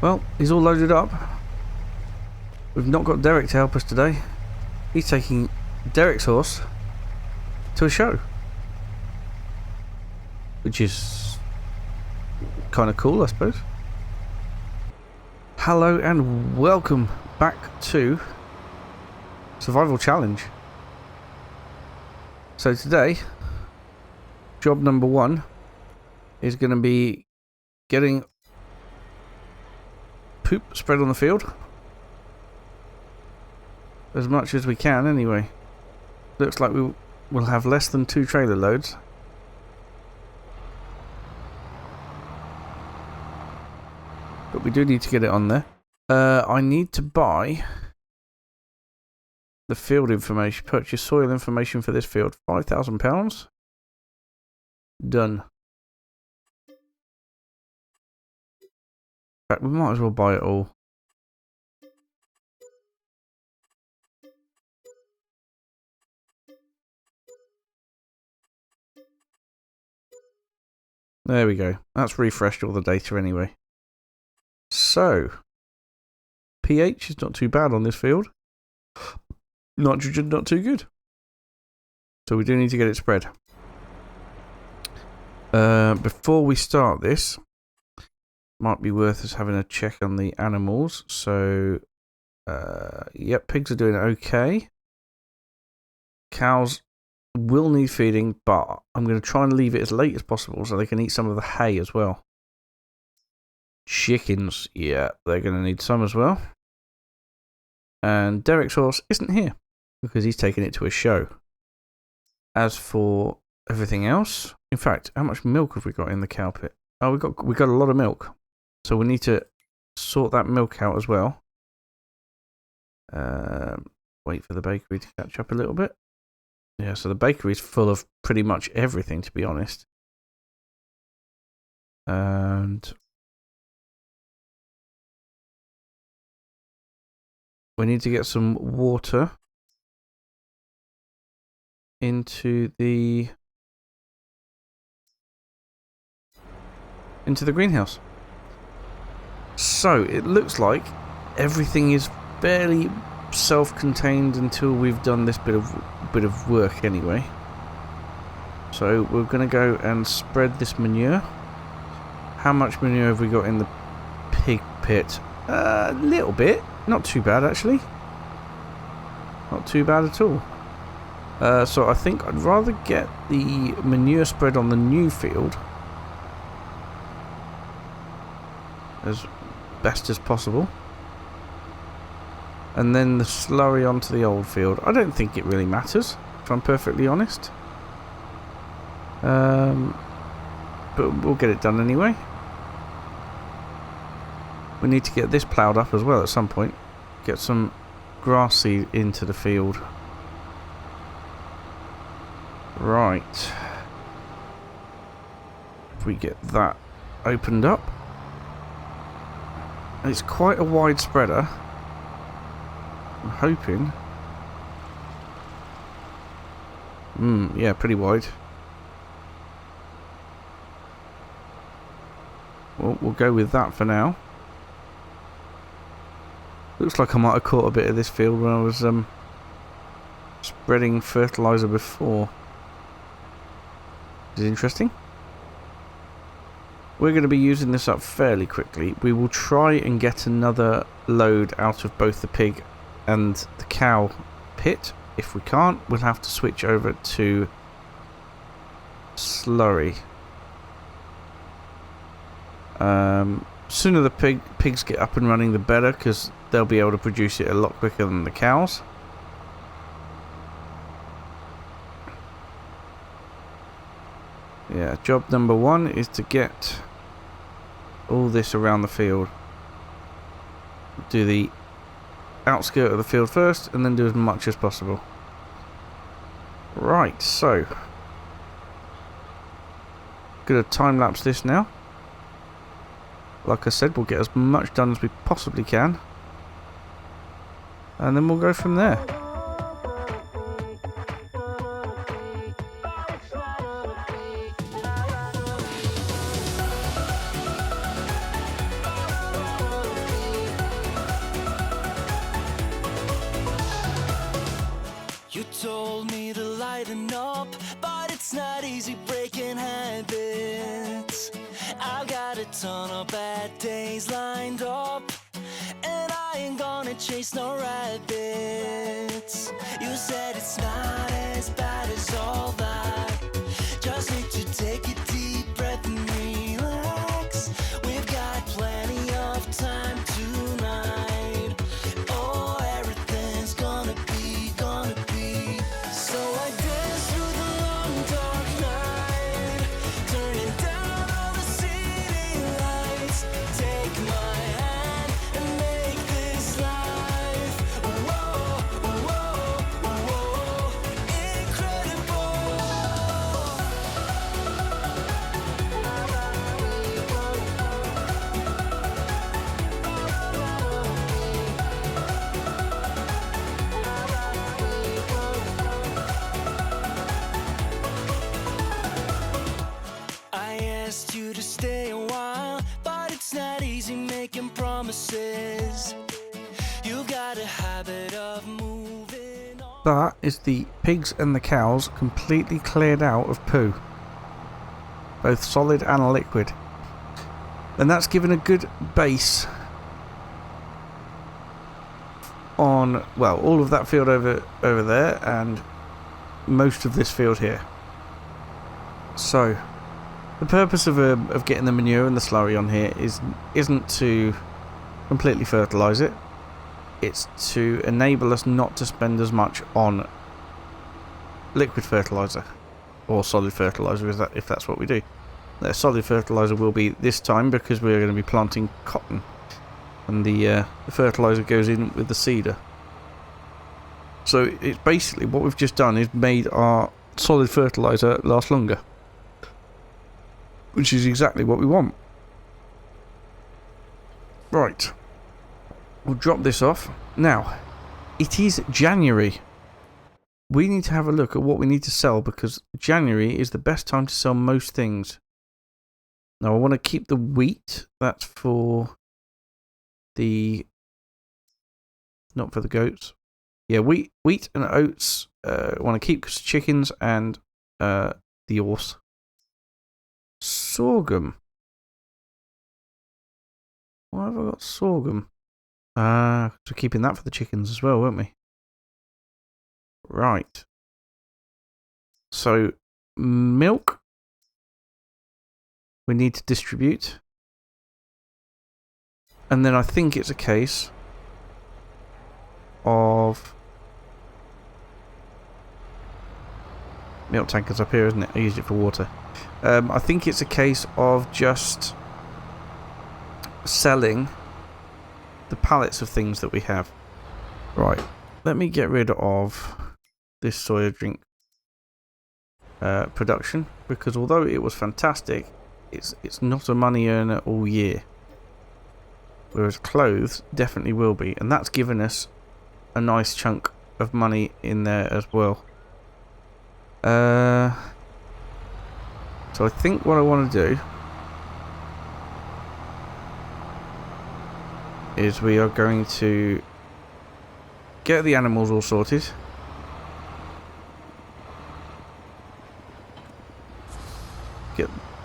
Well, he's all loaded up. We've not got Derek to help us today. He's taking Derek's horse to a show, which is kind of cool, I suppose. Hello and welcome back to Survival Challenge. So today, job number 1 is going to be getting poop spread on the field. As much as we can anyway. Looks like we will have less than 2 trailer loads. But we do need to get it on there. I need to buy the field information. Purchase soil information for this field. £5,000. Done. In fact, we might as well buy it all. There we go. That's refreshed all the data anyway. So, pH is not too bad on this field. Nitrogen not too good. So we do need to get it spread. Before we start this, might be worth us having a check on the animals. So, yep, pigs are doing okay. Cows will need feeding, but I'm going to try and leave it as late as possible so they can eat some of the hay as well. Chickens, yeah, they're going to need some as well. And Derek's horse isn't here because he's taken it to a show. As for everything else, in fact, how much milk have we got in the cow pit? Oh, we got a lot of milk, so we need to sort that milk out as well. Wait for the bakery to catch up a little bit. Yeah, so the bakery is full of pretty much everything, to be honest. And we need to get some water into the greenhouse. So it looks like everything is fairly self-contained until we've done this bit of work anyway. So we're going to go and spread this manure. How much manure have we got in the pig pit? A little bit. Not too bad, actually. Not too bad at all. So I think I'd rather get the manure spread on the new field as best as possible. And then the slurry onto the old field. I don't think it really matters, if I'm perfectly honest. But we'll get it done anyway. We need to get this ploughed up as well at some point. Get some grass seed into the field. Right. If we get that opened up. It's quite a wide spreader. I'm hoping. Yeah, pretty wide. Well, we'll go with that for now. Looks like I might have caught a bit of this field when I was spreading fertilizer before. Is it interesting? We're going to be using this up fairly quickly. We will try and get another load out of both the pig and the cow pit. If we can't, we'll have to switch over to slurry. Sooner the pigs get up and running, the better, because they'll be able to produce it a lot quicker than the cows. Yeah, job number 1 is to get all this around the field. Do the outskirt of the field first, and then do as much as possible. Right, so gonna time lapse this now. Like I said, we'll get as much done as we possibly can, and then we'll go from there. ton of bad days lined up, and I ain't gonna chase no rabbits. You said it's not as bad as all that. Just need to take a deep breath and relax. We've got plenty of time tonight. Oh, everything's gonna be. So I dance through the long dark night, turning down all the city lights. Take my hand and make this life, whoa, whoa, whoa, incredible. I asked you to stay a while, but it's not easy making promises. You got a habit of moving on. That is the pigs and the cows completely cleared out of poo, both solid and liquid, and that's given a good base on, well, all of that field over there and most of this field here. So the purpose of getting the manure and the slurry on here isn't to completely fertilise it. It's to enable us not to spend as much on liquid fertiliser or solid fertiliser, if that's what we do. The solid fertiliser will be this time because we're going to be planting cotton, and the fertiliser goes in with the seeder. So it's basically what we've just done is made our solid fertiliser last longer, which is exactly what we want. Right, we'll drop this off. Now, it is January. We need to have a look at what we need to sell, because January is the best time to sell most things. Now, I want to keep the wheat. That's for the... not for the goats. Yeah, wheat and oats I want to keep because chickens and the horse. Sorghum. Why have I got sorghum? We're keeping that for the chickens as well, won't we? Right. So, milk. We need to distribute. And then I think it's a case of... milk tanker's up here, isn't it? I used it for water. I think it's a case of just selling the pallets of things that we have. Right, let me get rid of this soya drink production, because although it was fantastic, it's not a money earner all year, whereas clothes definitely will be, and that's given us a nice chunk of money in there as well. So I think what I want to do is we are going to get the animals all sorted.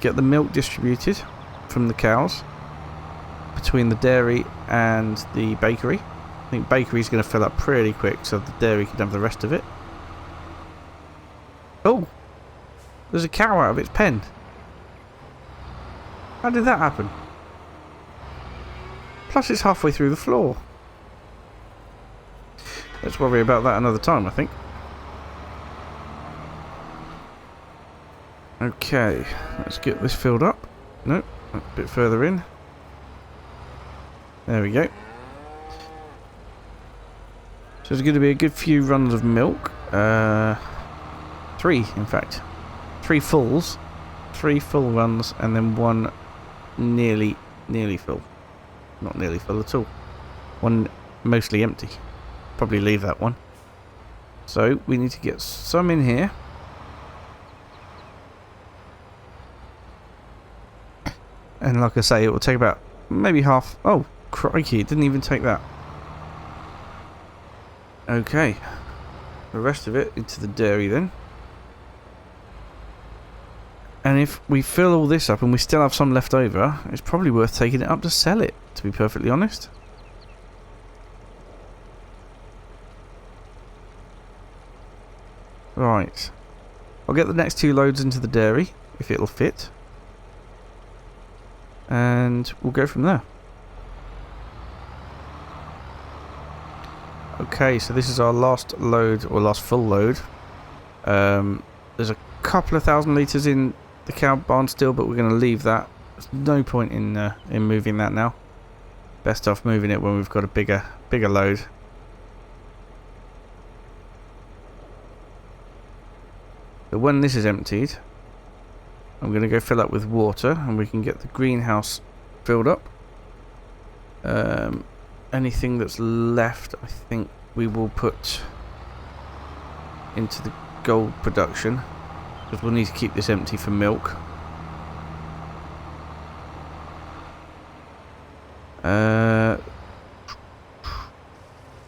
Get the milk distributed from the cows between the dairy and the bakery. I think bakery's going to fill up pretty quick, so the dairy can have the rest of it. Oh! There's a cow out of its pen. How did that happen? Plus it's halfway through the floor. Let's worry about that another time, I think. Okay, let's get this filled up. Nope, a bit further in. There we go. So there's going to be a good few runs of milk. 3, in fact. 3 fulls. 3 full runs, and then 1 nearly full. Not nearly full at all. 1 mostly empty. Probably leave that one. So we need to get some in here. And like I say, it will take about maybe half. Oh, crikey, it didn't even take that. Okay. The rest of it into the dairy then. And if we fill all this up and we still have some left over, it's probably worth taking it up to sell it, to be perfectly honest. Right. I'll get the next 2 loads into the dairy, if it'll fit. And we'll go from there. Okay, so this is our last load, or last full load. There's a couple of thousand litres in the cow barn still, but we're going to leave that. There's no point in moving that now. Best off moving it when we've got a bigger load. But when this is emptied, I'm going to go fill up with water, and we can get the greenhouse filled up. Anything that's left, I think we will put into the gold production, because we'll need to keep this empty for milk. What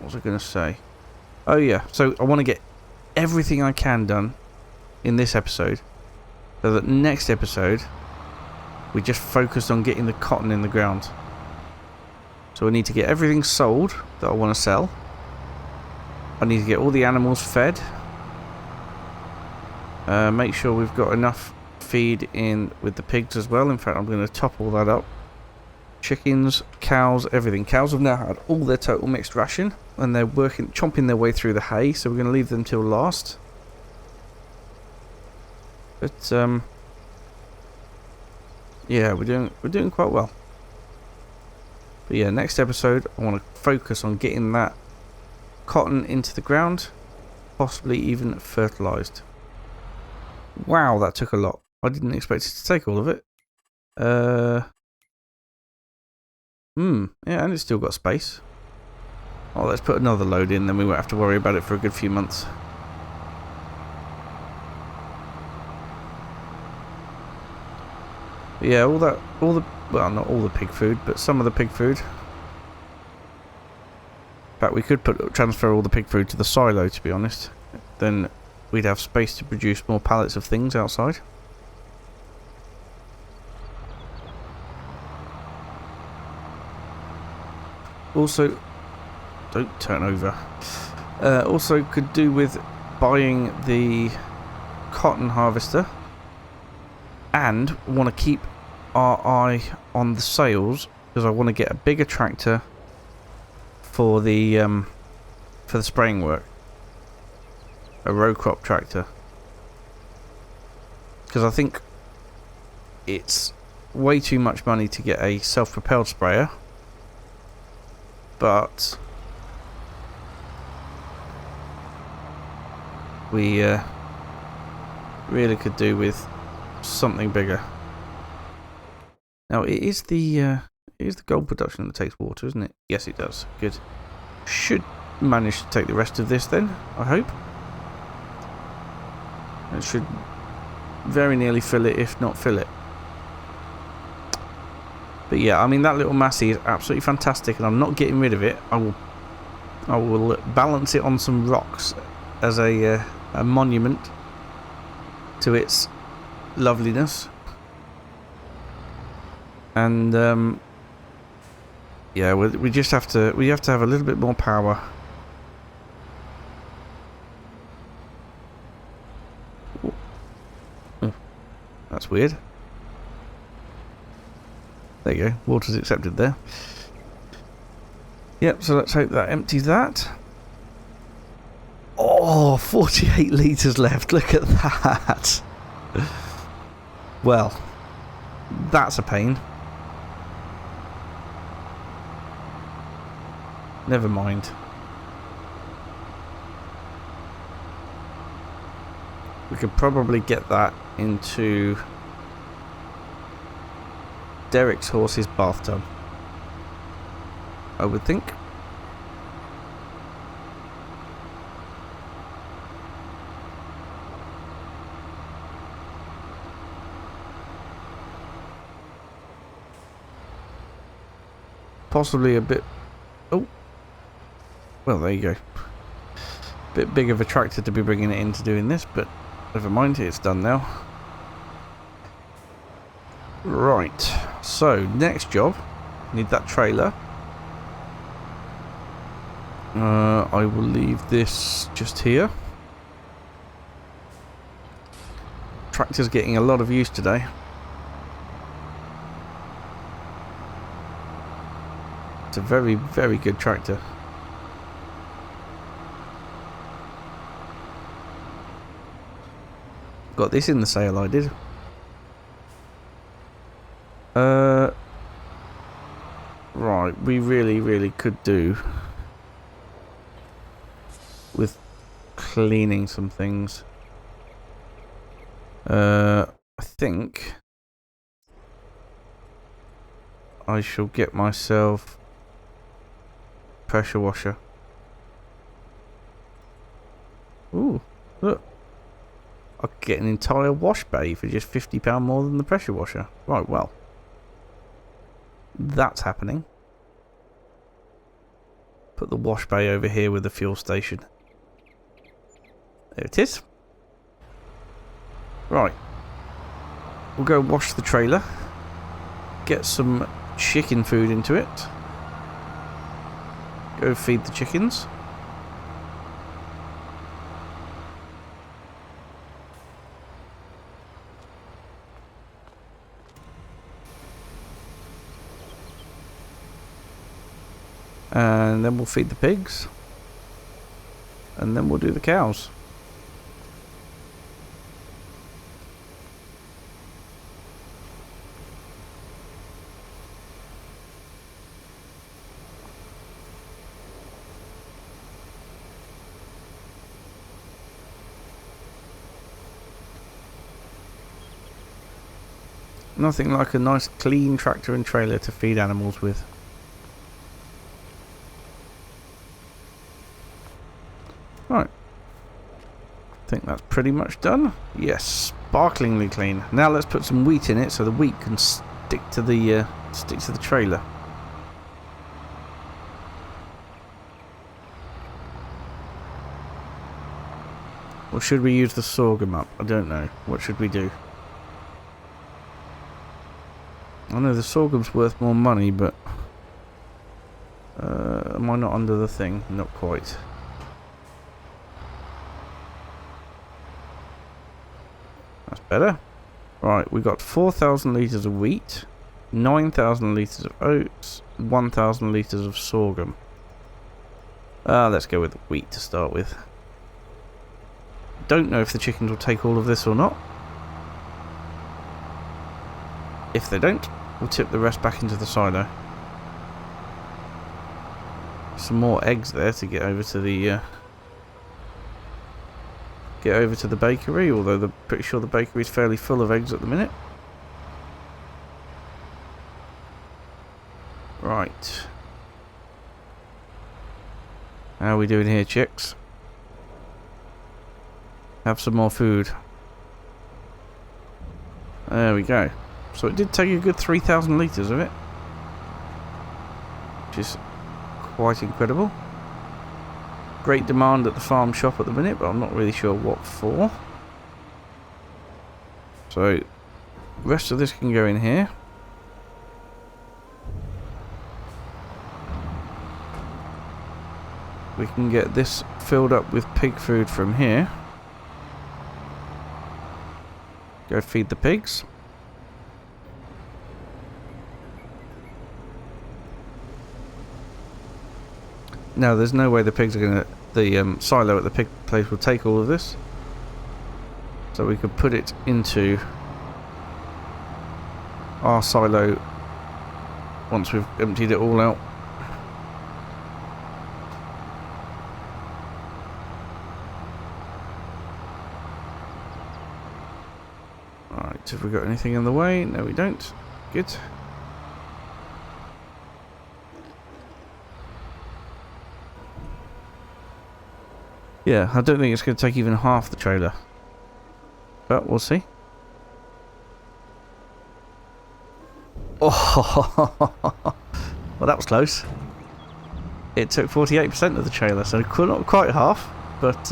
was I going to say? Oh yeah, so I want to get everything I can done in this episode, so that next episode we just focused on getting the cotton in the ground. So I need to get everything sold that I want to sell. I need to get all the animals fed. Make sure we've got enough feed in with the pigs as well. In fact, I'm going to top all that up. Chickens, cows, everything. Cows have now had all their total mixed ration, and they're chomping their way through the hay, so we're going to leave them till last. But yeah, we're doing quite well. But yeah, next episode I want to focus on getting that cotton into the ground, possibly even fertilised. Wow, that took a lot. I didn't expect it to take all of it. Yeah, and it's still got space. Oh, let's put another load in, then we won't have to worry about it for a good few months. But yeah, well, not all the pig food, but some of the pig food. In fact, we could transfer all the pig food to the silo, to be honest. Then we'd have space to produce more pallets of things outside. Also, don't turn over. Also could do with buying the cotton harvester, and want to keep our eye on the sales, because I want to get a bigger tractor for the spraying work, a row crop tractor, because I think it's way too much money to get a self-propelled sprayer, but we really could do with something bigger. Now it is the gold production that takes water, isn't it? Yes, it does. Good. Should manage to take the rest of this then, I hope. It should very nearly fill it, if not fill it. But yeah, I mean, that little Massey is absolutely fantastic, and I'm not getting rid of it. I will balance it on some rocks as a monument to its loveliness. And yeah, we have to have a little bit more power. Oh, that's weird. There you go, water's accepted there. Yep, so let's hope that empties that. Oh, 48 litres left, look at that. Well, that's a pain. Never mind. We could probably get that into Derek's horse's bathtub, I would think. Possibly a bit... Oh! Well, there you go. Bit big of a tractor to be bringing it into doing this, but never mind, it's done now. Right, so next job, need that trailer. I will leave this just here. Tractor's getting a lot of use today. It's a very, very good tractor. Got this in the sale, I did. Right, we really could do with cleaning some things. I think I shall get myself pressure washer. Ooh, look. I could get an entire wash bay for just £50 more than the pressure washer. Right, well. That's happening. Put the wash bay over here with the fuel station. There it is. Right. We'll go wash the trailer. Get some chicken food into it. Go feed the chickens. And then we'll feed the pigs. And then we'll do the cows. Nothing like a nice clean tractor and trailer to feed animals with. Right. I think that's pretty much done. Yes, sparklingly clean. Now let's put some wheat in it so the wheat can stick to the trailer. Or should we use the sorghum up? I don't know. What should we do? I know the sorghum's worth more money, but am I not under the thing? Not quite. That's better. Right, we got 4,000 litres of wheat, 9,000 litres of oats, 1,000 litres of sorghum. Let's go with wheat to start with. Don't know if the chickens will take all of this or not. If they don't, we'll tip the rest back into the silo. Some more eggs there to get over to the bakery, although I'm pretty sure the bakery is fairly full of eggs at the minute. Right. How are we doing here, chicks? Have some more food. There we go. So it did take a good 3,000 litres of it, which is quite incredible. Great demand at the farm shop at the minute, but I'm not really sure what for. So, the rest of this can go in here. We can get this filled up with pig food from here. Go feed the pigs. Now, there's no way the pigs are gonna. The silo at the pig place will take all of this. So we could put it into our silo once we've emptied it all out. Alright, have we got anything in the way? No, we don't. Good. Yeah, I don't think it's going to take even half the trailer. But we'll see. Oh, well, that was close. It took 48% of the trailer, so not quite half, but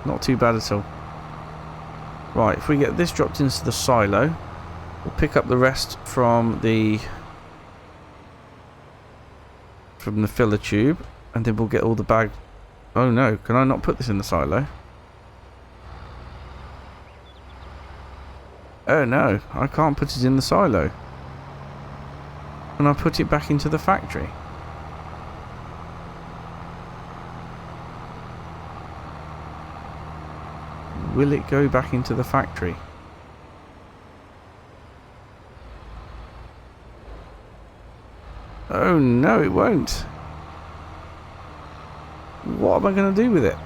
not too bad at all. Right, if we get this dropped into the silo, we'll pick up the rest from the filler tube, and then we'll get all the bag. Oh no, can I not put this in the silo? Oh no, I can't put it in the silo. Can I put it back into the factory? Will it go back into the factory? Oh no, it won't. What am I going to do with it?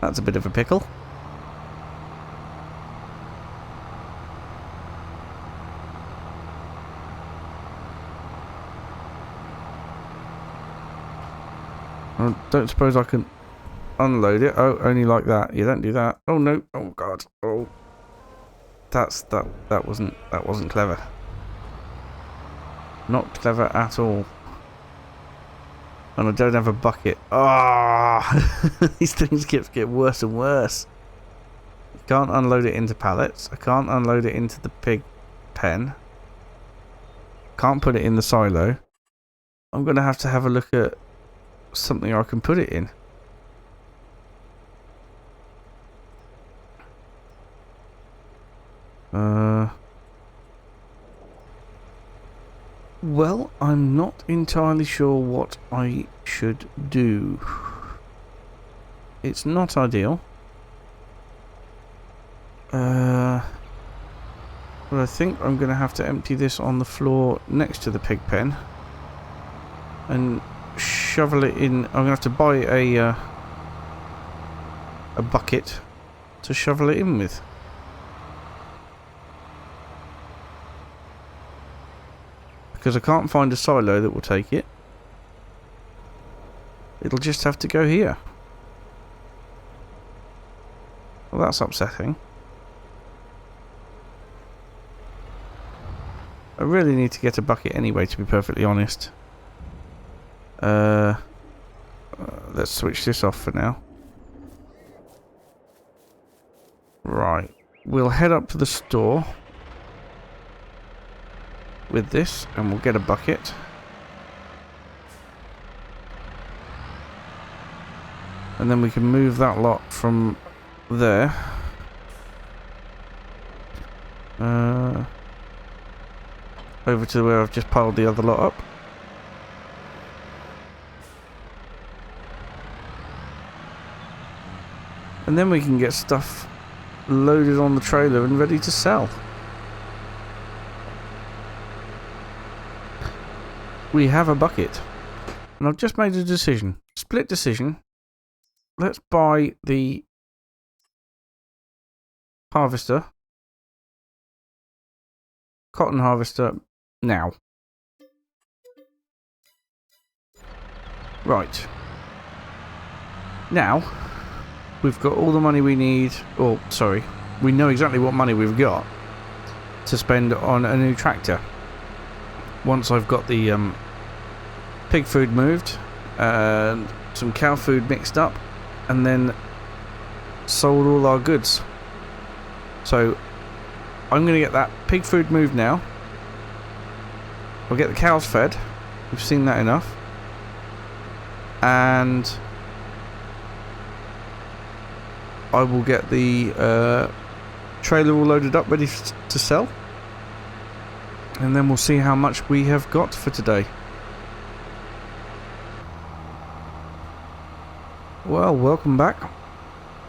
That's a bit of a pickle. I don't suppose I can unload it. Oh, only like that. You don't do that. Oh no. Oh god. Oh. That wasn't clever. Not clever at all. And I don't have a bucket. Ah! These things get worse and worse. I can't unload it into pallets. I can't unload it into the pig pen. Can't put it in the silo. I'm going to have a look at something I can put it in. Well, I'm not entirely sure what I should do. It's not ideal. But I think I'm going to have to empty this on the floor next to the pig pen and shovel it in. I'm going to have to buy a bucket to shovel it in with. Because I can't find a silo that will take it. It'll just have to go here. Well, that's upsetting. I really need to get a bucket anyway, to be perfectly honest. Let's switch this off for now. Right. We'll head up to the store with this, and we'll get a bucket. And then we can move that lot from there. Over to where I've just piled the other lot up. And then we can get stuff loaded on the trailer and ready to sell. We have a bucket. And I've just made a decision. Split decision. Let's buy the harvester. Cotton harvester now. Right. Now, we've got all the money we need. Or, sorry, we know exactly what money we've got to spend on a new tractor. Once I've got the pig food moved and some cow food mixed up and then sold all our goods. So I'm going to get that pig food moved now. We'll get the cows fed. We've seen that enough. And I will get the trailer all loaded up, ready to sell. And then we'll see how much we have got for today. Well, welcome back.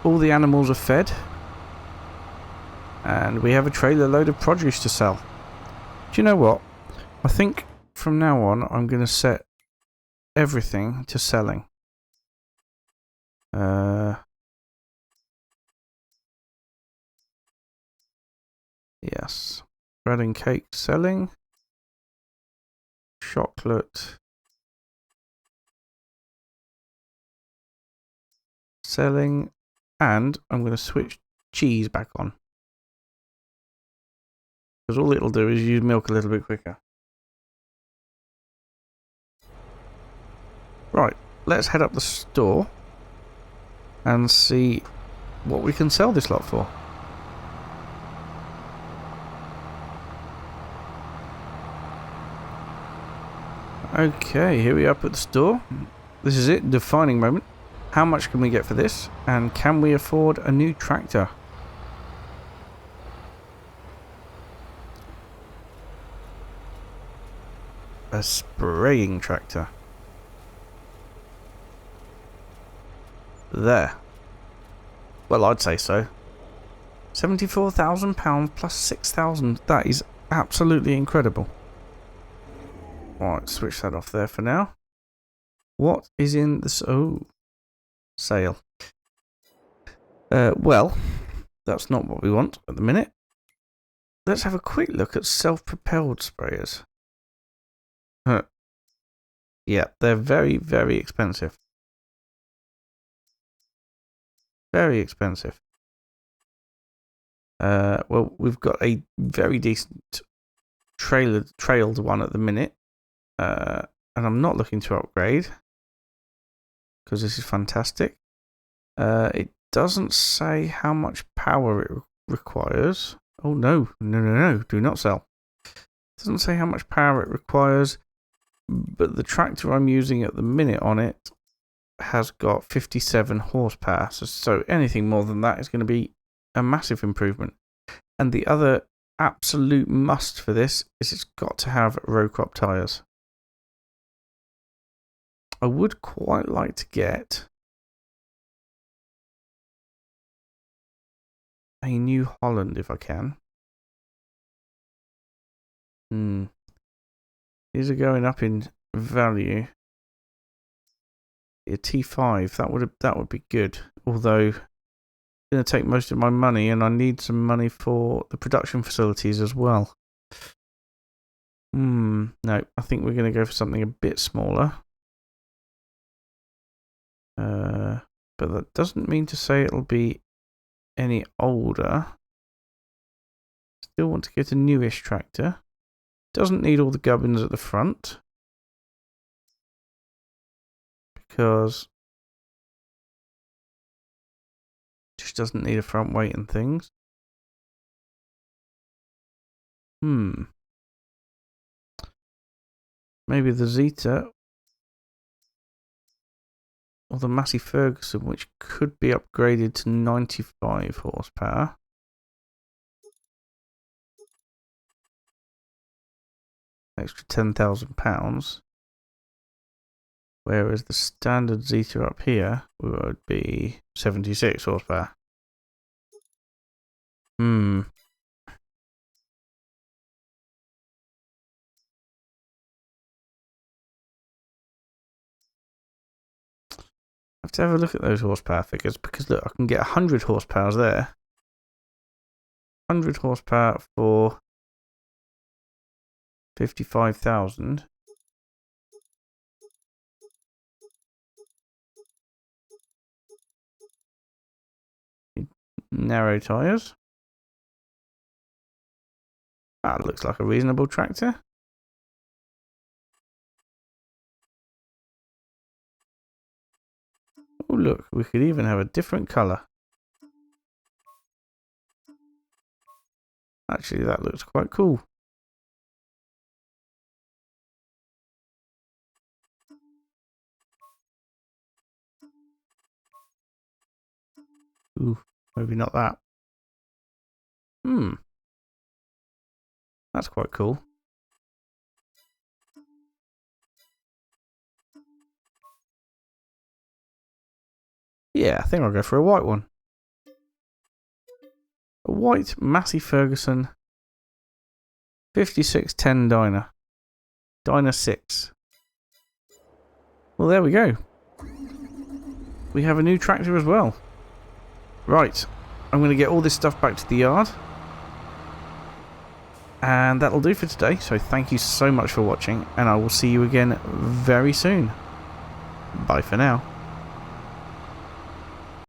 All the animals are fed. And we have a trailer load of produce to sell. Do you know what? I think from now on I'm going to set everything to selling. Yes. Bread and cake selling. Chocolate selling. And I'm going to switch cheese back on. Because all it'll do is use milk a little bit quicker. Right, let's head up the store and see what we can sell this lot for. Okay, here we are up at the store. This is it, defining moment. How much can we get for this? And can we afford a new tractor? A spraying tractor. There. Well, I'd say so. £74,000 plus 6,000. That is absolutely incredible. Right, switch that off there for now. What is in this? Oh, sale. Well, that's not what we want at the minute. Let's have a quick look at self-propelled sprayers. Yeah, they're very, very expensive. Very expensive. Well, we've got a very decent trailed one at the minute. And I'm not looking to upgrade. Because this is fantastic. It doesn't say how much power it requires. Oh, no. No. Do not sell. It doesn't say how much power it requires. But the tractor I'm using at the minute on it has got 57 horsepower, so anything more than that is going to be a massive improvement. And the other absolute must for this is it's got to have row crop tyres. I would quite like to get a New Holland if I can. These are going up in value. A T5, that would be good. Although it's going to take most of my money, and I need some money for the production facilities as well. No, I think we're going to go for something a bit smaller. But that doesn't mean to say it'll be any older. Still want to get a newish tractor. Doesn't need all the gubbins at the front. Because it just doesn't need a front weight and things. Maybe the Zeta or the Massey Ferguson, which could be upgraded to 95 horsepower. Extra £10,000. Whereas the standard Zeta up here would be 76 horsepower. I have to have a look at those horsepower figures, because look, I can get 100 horsepower there. 100 horsepower for 55,000. Narrow tyres. That looks like a reasonable tractor. Oh look, we could even have a different colour. Actually, that looks quite cool. Ooh, maybe not that. That's quite cool. Yeah, I think I'll go for a white one. A white Massey Ferguson 5610 Dyna. Dyna 6. Well, there we go. We have a new tractor as well. Right, I'm going to get all this stuff back to the yard. And that'll do for today. So thank you so much for watching, and I will see you again very soon. Bye for now.